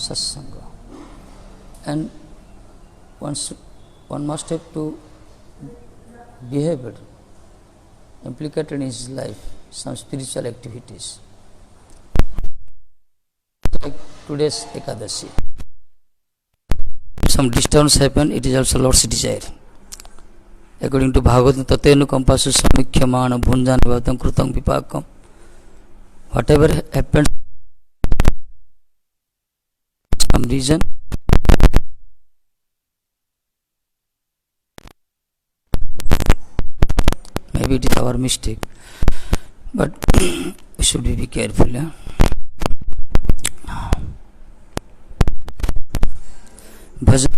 satsanga. And one must have to behave it, implicated in his life, some spiritual activities. Like today's Ekadashi. If some disturbance happen, it is also Lord's desire. According to Bhagavatam, tatenu kampasu samikhyamana bhunjan bhavatam krutam vipakam. Whatever happens, some reason, maybe it is our mistake, but we should be careful. Yeah? Bhajan.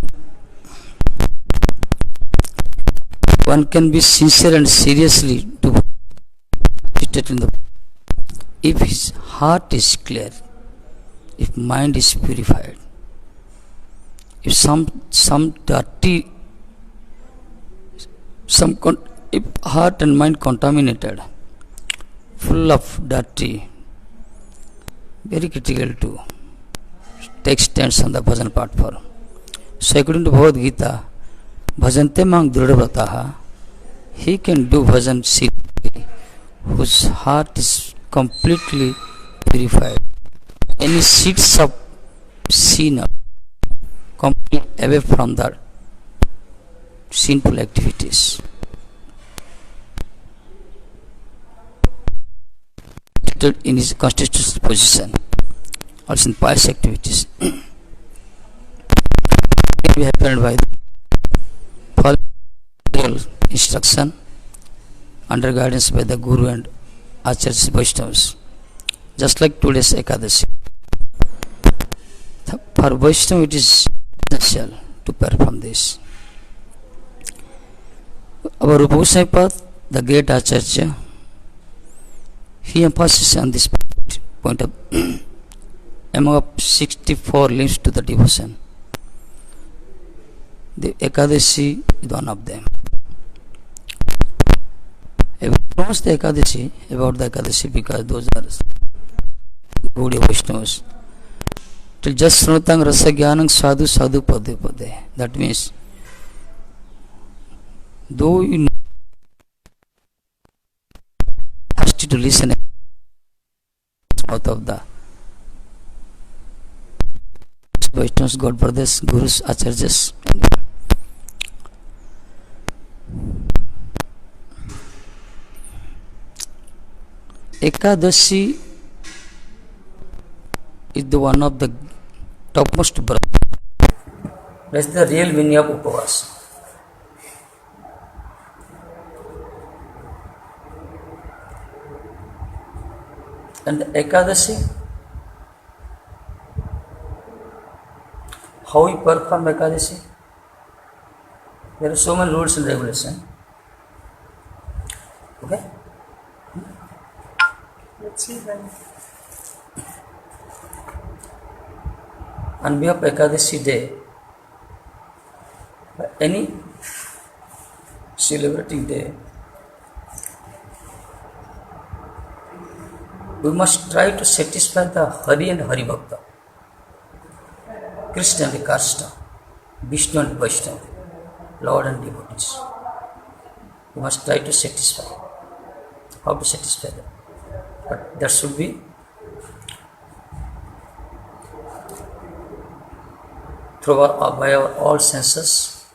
One can be sincere and seriously to in the if his heart is clear, if mind is purified, if some dirty, if heart and mind contaminated, full of dirty, very critical to take stands on the bhajan platform. So according to Bhagavad Gita, bhajante mang dridhavrataha, he can do bhajan seriously, whose heart is completely purified. Any seeds of sin are completely away from the sinful activities. In his constitutional position, also in pious activities, can be happened by following instruction under guidance by the Guru and Acharyas Vaishnavas. Just like today's Ekadashi. For Vaishnava it is essential to perform this. Our Rupa Goswami Path, the great Acharya, he emphasizes on this point of among 64 links to the devotion. The Ekadashi is one of them. I will pronounce the Ekadashi, about the Ekadashi, because those are Gaudiya Vaishnavas. Till just Srunatang Rasa Jnanam Sadhu Sadhu Pade Pade. That means, though you know, asked you to listen out of the Vaishnavas, God brothers, Gurus, Acharyas. Ekadashi is the one of the topmost brother. That's the real meaning of Upavas. And the Ekadashi, how we perform Ekadashi? There are so many rules and regulations. Okay? Let's see then. On behalf of Ekadashi day, any celebrating day, we must try to satisfy the Hari and Hari Bhakta, Krishna and Kasta, Vishnu and Vaishnava, Lord and devotees. We must try to satisfy. How to satisfy them? But that should be by our all senses,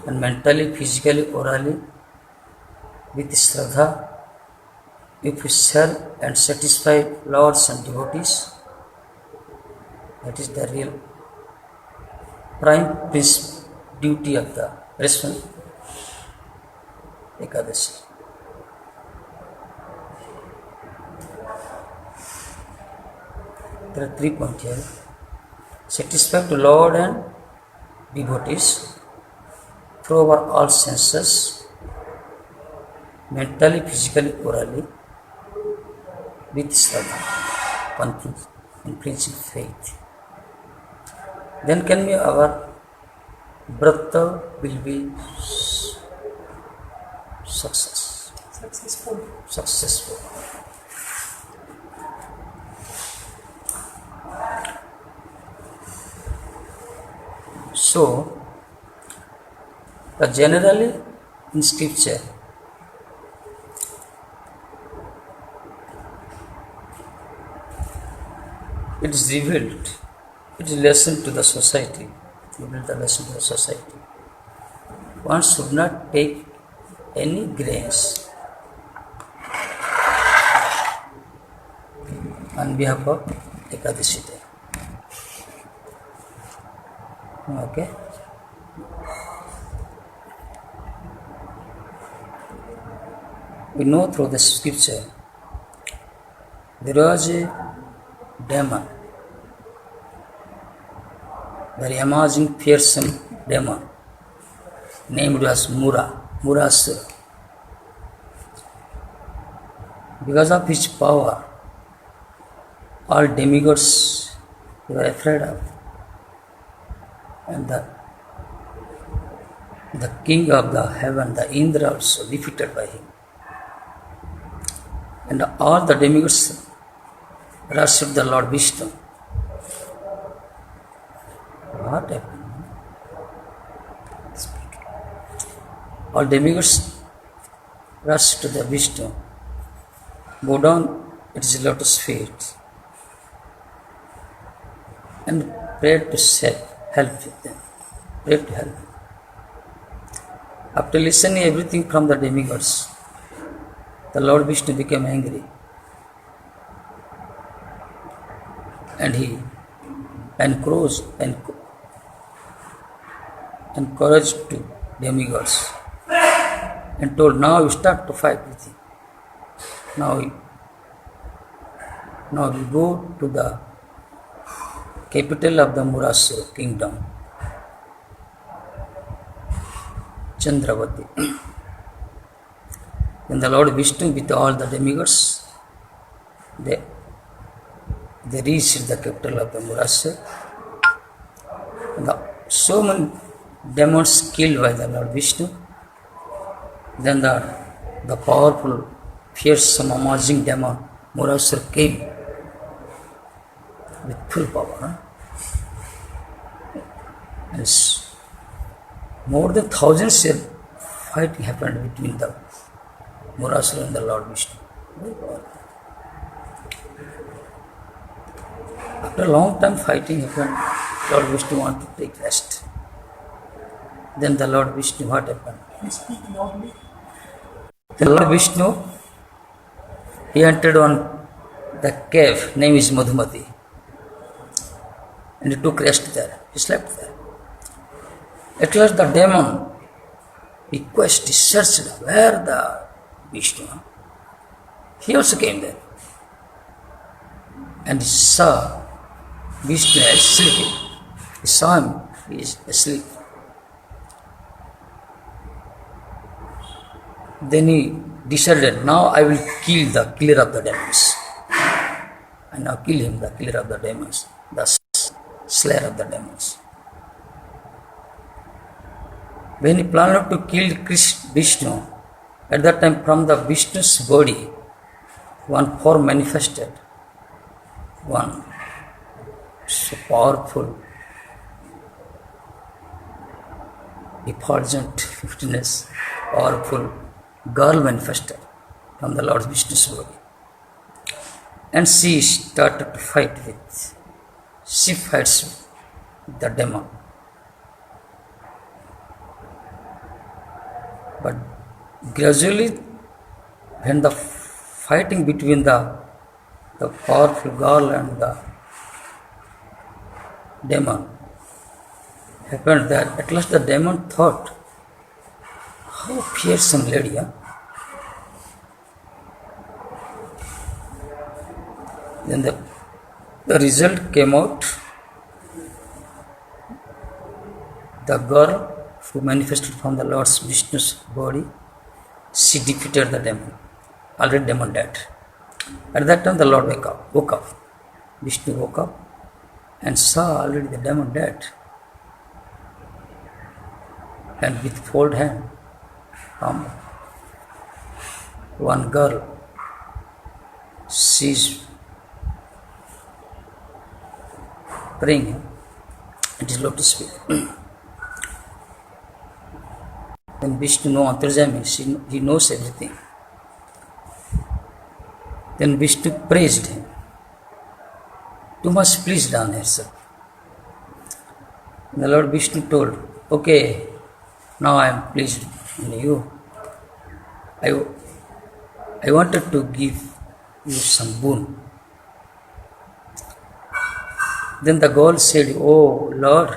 and mentally, physically, orally, with Shraddha. If we serve and satisfy lords and devotees, that is the real prime duty of the restaurant Ekadashi. There are 3 points here. Satisfy the Lord and devotees through our all senses, mentally, physically, orally, with Shraddha, increasing faith. Then can be our Vrata will be successful. So, generally in scripture, it is revealed, it is lesson to the society, revealed the lesson to the society. One should not take any grains on behalf of Ekadashi Day. Okay. We know through the scripture there was a demon, very amazing, fearsome demon, named as Murasura. Because of his power, all demigods were afraid of, and the king of the heaven, the Indra, also defeated by him. And all the demigods worshipped the Lord Vishnu. What happened? All demigods rush to the Vishnu, go down at his lotus feet, and pray to help with them. Pray to help. After listening everything from the demigods, the Lord Vishnu became angry, and he encouraged to demigods and told, now you start to fight with him. Now we go to the capital of the Murasura kingdom, Chandravati. Then the Lord Vishnu with all the demigods, they reached the capital of the Murasura. So many demons killed by the Lord Vishnu. Then the powerful, fearsome, amazing demon Murasura came with full power. And more than thousands of fighting happened between the Murasura and the Lord Vishnu. After a long time fighting happened, Lord Vishnu wanted to take rest. Then the Lord Vishnu, what happened? The Lord Vishnu, he entered on the cave, name is Madhumati, and he took rest there. He slept there. At last the demon, he searched where the Vishnu. He also came there, and he saw Vishnu sleeping. He saw him, he is asleep. Then he decided, now I will kill the killer of the demons. I now kill him, the killer of the demons, the slayer of the demons. When he planned to kill Vishnu, at that time from the Vishnu's body, one form manifested, one so powerful, effulgent, fiftiness, powerful girl manifested from the Lord Vishnu's body. And she started to fight she fights with the demon. But gradually, when the fighting between the powerful girl and the demon happened, that at last the demon thought, how fearsome lady, huh? Then the result came out. The girl who manifested from the Lord Vishnu's body, she defeated the demon. Already demon dead. At that time the Lord woke up. Vishnu woke up and saw already the demon dead. And with fold hand, one girl, she is praying at his lotus feet. Then Vishnu no Antarjami, he knows everything. Then Vishnu praised him. Too much pleased on herself. The Lord Vishnu told, okay, now I am pleased in you. I wanted to give you some boon. Then the god said, oh Lord,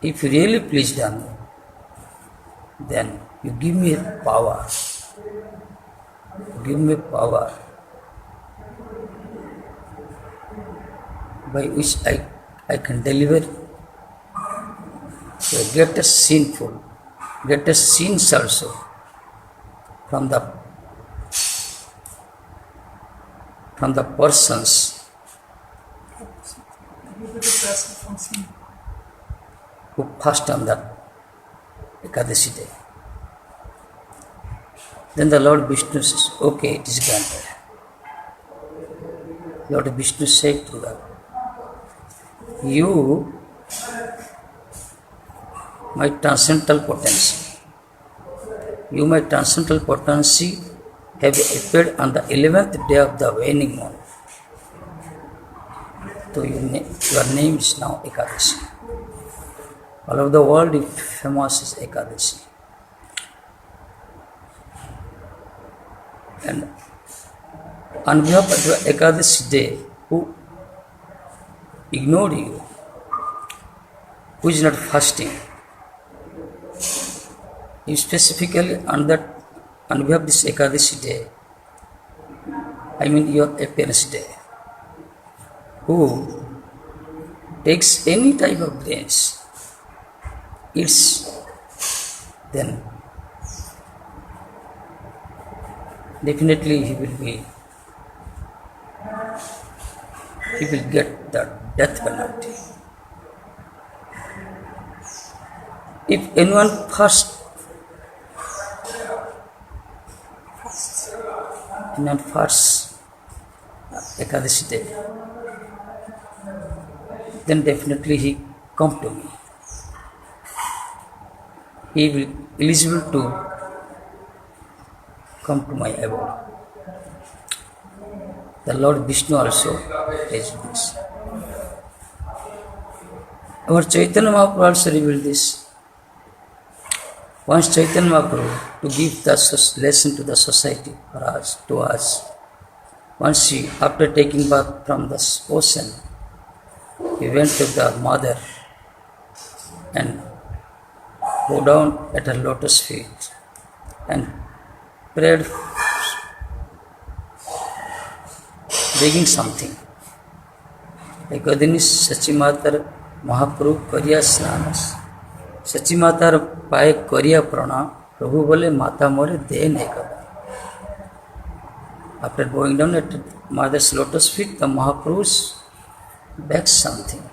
if you really pleased on me, then you give me power. Give me power by which I can deliver the greatest sins also from the persons who fast on that Ekadashi day. Then the Lord Vishnu says, okay, it is granted. Lord Vishnu said to them, you, my transcendental potency, have appeared on the 11th day of the waning moon. So your name is now Ekadashi. All over the world is famous as Ekadashi. And on behalf of the Ekadashi day, who ignored you, who is not fasting, you specifically on behalf of this Ekadashi day, I mean your appearance day, who takes any type of grains, eats, then definitely he will get the death penalty. If anyone fasts Ekadashi day, then definitely he come to me. He will eligible to come to my abode. The Lord Vishnu also raised this. Our Chaitanya Mahaprabhu also revealed this. Once Chaitanya Mahaprabhu, to give the lesson to the society, to us, once he, after taking bath from the ocean, he went to the mother and bowed down at her lotus feet and prayed, begging something. Ekadinis Sachimatar Mahaprabhu Kariya Snanas. Sachimatar Paye Kariya Prana, Prabhu Bole Mata More De Nekada. After bowing down at mother's lotus feet, the Mahaprabhu begged something.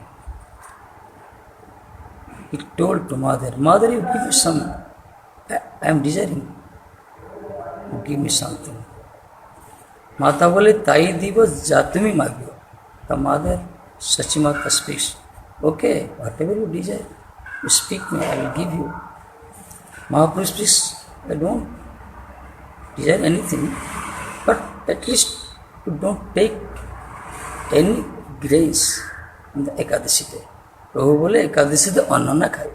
He told to mother, Mother, you give me some, I am desiring. You give me something. Mata bole, Tai diva jatumi magyo. The mother, Sachimata speaks, okay, whatever you desire, you speak me, I will give you. Mahaprabhu speaks, I don't desire anything, but at least you don't take any grace in the Ekadashi day. Prabhu bole, Ekadashi day anna na khai.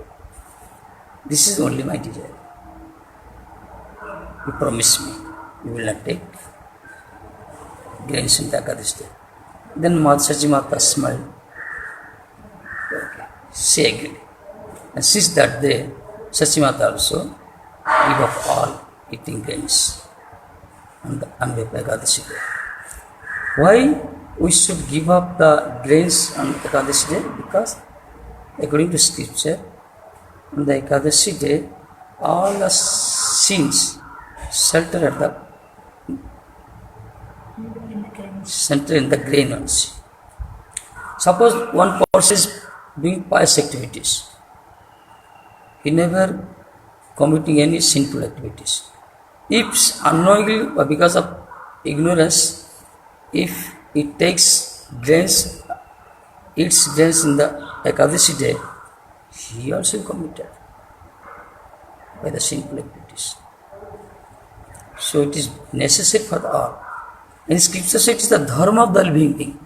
This is only my desire. You promise me, you will not take grains in the Ekadashi day. Then Sachimata smiled. Okay, she agreed. And since that day, Sachimata also gave up all eating grains on the Ekadashi day. Why we should give up the grains on Ekadashi day? Because according to scripture, on the Ekadashi day, all the sins shelter at the center in the grain only. Suppose one person is doing pious activities, he never committing any sinful activities. If unknowingly or because of ignorance, if he takes grains, eats grains in the Ekadashi day, he also committed by the sinful activity. So it is necessary for the all. In scriptures, it is the dharma of the living being,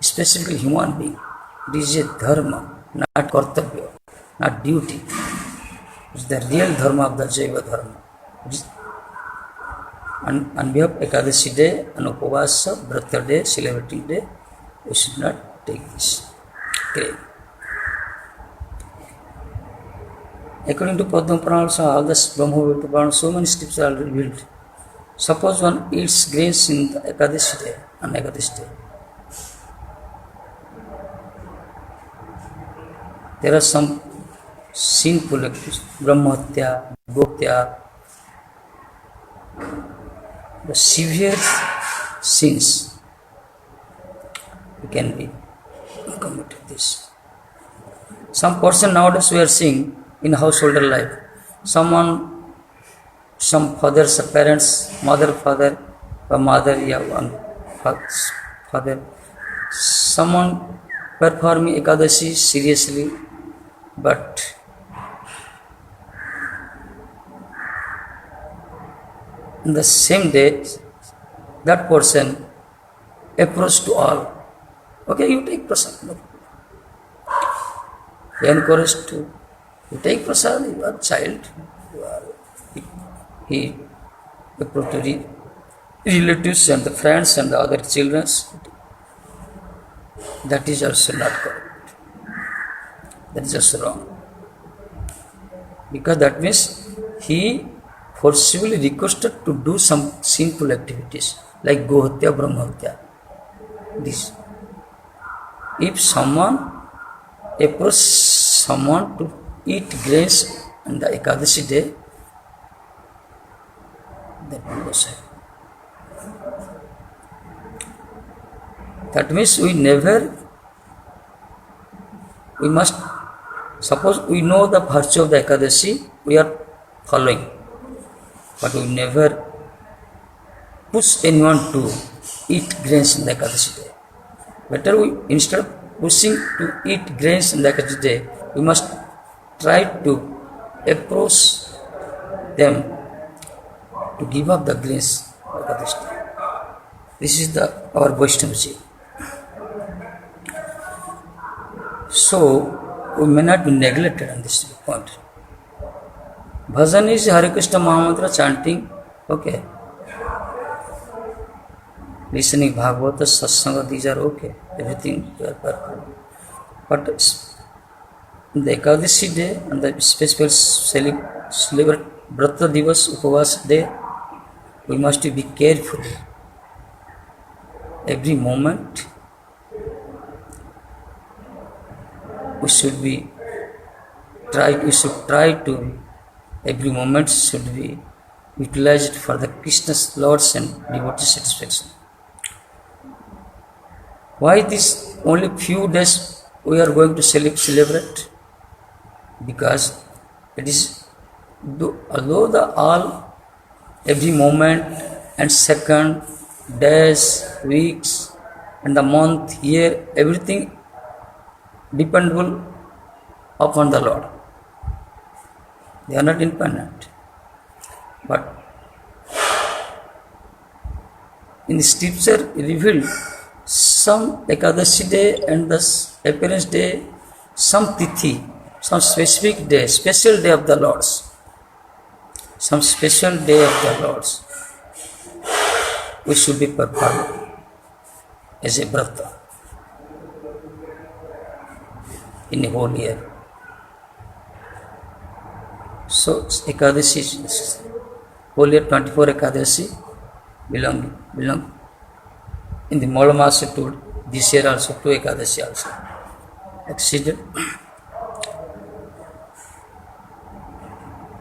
specifically human being. It is a dharma, not kartavya, not duty. It is the real dharma of the Jaiva dharma. And we have Ekadashi day and Upavasa, Vrata day, celebrating day. We should not take this. Okay. According to Padma Purana, also all the Brahma Purana, so many scriptures are revealed. Suppose one eats grains in the Ekadashi day and Ekadashi day. There are some sinful activities, Brahmatya, Gopya, the severe sins can be committed this. Some person nowadays we are seeing in householder life, some fathers, parents, mother, father, or mother, father, someone performing Ekadashi seriously, but in the same day, that person approached to all. Okay, you take prasad. No. He encouraged to you take prasad. You are child. He approached to relatives and the friends and the other children. That is also not correct. That is also wrong. Because that means he forcibly requested to do some sinful activities like Gohatya, Brahmatya. This. If someone approaches someone to eat grains on the Ekadashi day, that will go sad. That means we must, suppose we know the virtue of the Ekadashi, we are following. But we never push anyone to eat grains in the Ekadashi day. Better instead of pushing to eat grains in the Ekadashi day, we must try to approach them to give up the grains in the Ekadashi day. This is our Vaishnavaji. So, we may not be neglected on this point. Bhajan is Hare Krishna Mahamantra chanting, okay. Listening Bhagavata, Satsanga, these are okay. Everything we are perfect. But the Ekadashi day and the special celebrate Vrata Divas Upavas day, we must be careful. Every moment we should try to every moment should be utilized for the Krishna's Lord's and devotee satisfaction. Why this only few days we are going to celebrate? Because it is, although every moment and second, days, weeks, and the month, year, everything dependable upon the Lord. They are not independent. But in the scripture revealed, some Ekadashi day and the appearance day, some tithi, some specific day, special day of the Lord's. Some special day of the Lord's. We should be performed as a brata in a whole year. So Ekadashi is whole year 24 Ekadashi belong in the Molamasa to this year also 2 Ekadashi also exceeded.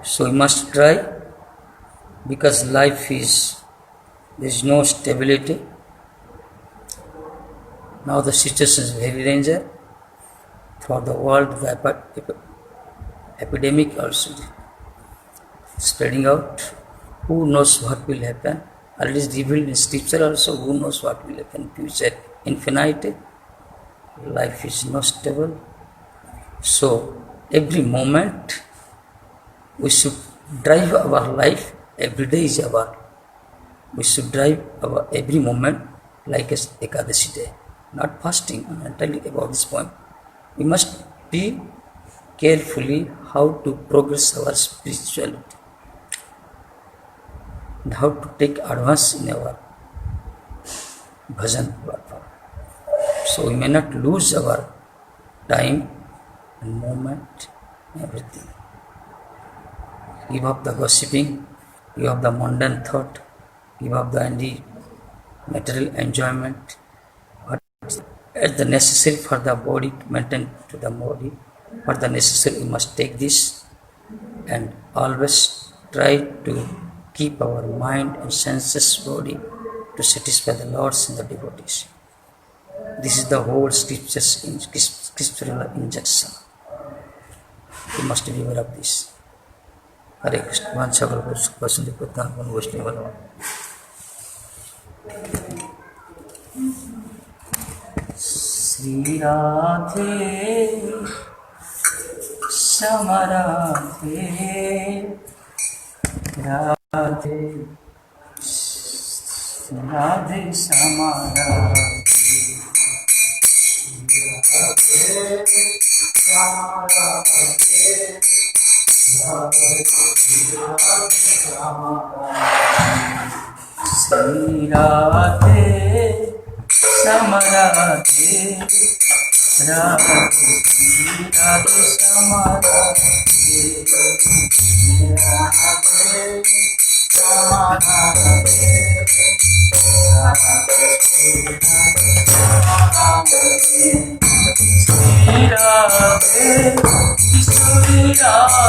So we must try, because life is, there is no stability. Now the situation is very danger for the world. The epidemic also spreading out. Who knows what will happen? It is revealed in scripture also. Who knows what will happen in future? Infinite. Life is not stable. So every moment we should drive our life. Every day is our We should drive our every moment like a Ekadashi day, not fasting. And I'll tell you about this point. We must be carefully how to progress our spirituality and how to take advance in our bhajan platform. So we may not lose our time and moment, everything. Give up the gossiping, give up the mundane thought, give up the material enjoyment. What is the necessary for the body to maintain to the body? What the necessary, we must take this and always try to keep our mind and senses body to satisfy the Lords and the devotees. This is the whole scriptural injunction. We must be aware of this. Hare Krishna. Vanchakal Vasundhi Prathan Pun Vaishnava. Sri Radhe Samaradhe Radhe Radhe Samaradhe Sri Radhe Samaradhe Radhe Radhe Samaradhe Sri Radhe Sri Radhe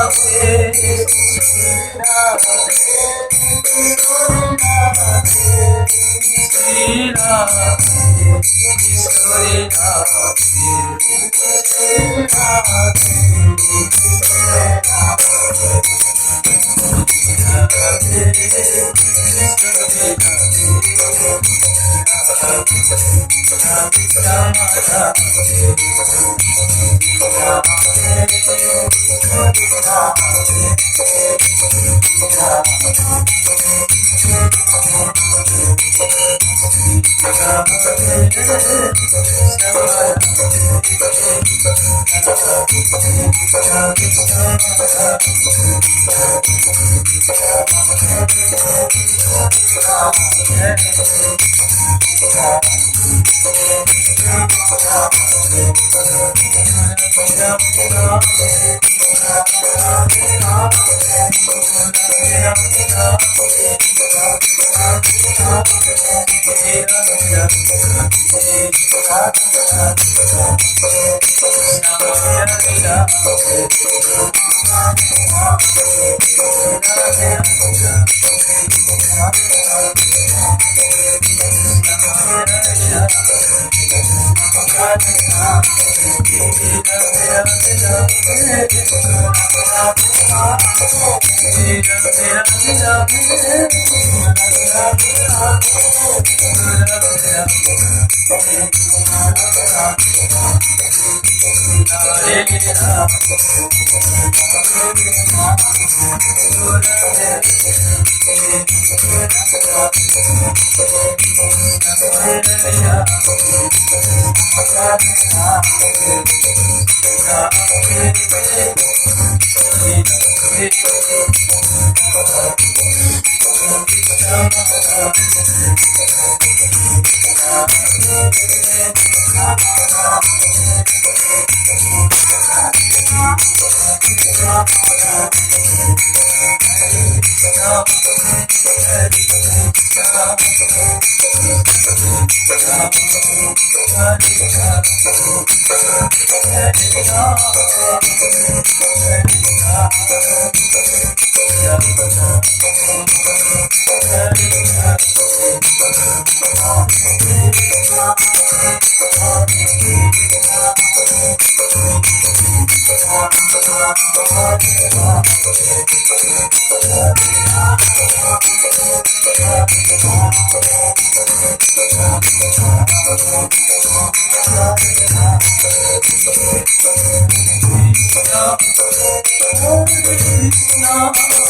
Krishna, Krishna,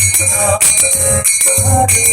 Krishna, Hare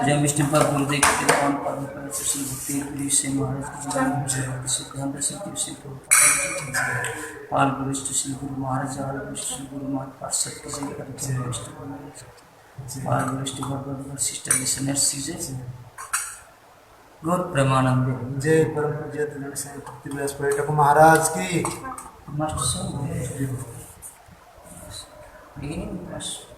जय विष्णु पर गुरुदेव के पावन पावन पर श्री भक्ति पुरी से महाराज की जय से गंध से कृषि को पाल वरिष्ठ श्री गुरु महाराज आल वरिष्ठ श्री गुरु महाराज पार्षद की जय करते हैं विष्णु पाल वरिष्ठ भगवान सिस्टर लिसनर्स की जय गौर प्रेमानंद जय परम पूज्य भक्ति व्यास पर्यटक महाराज की मस्ट सो beginning must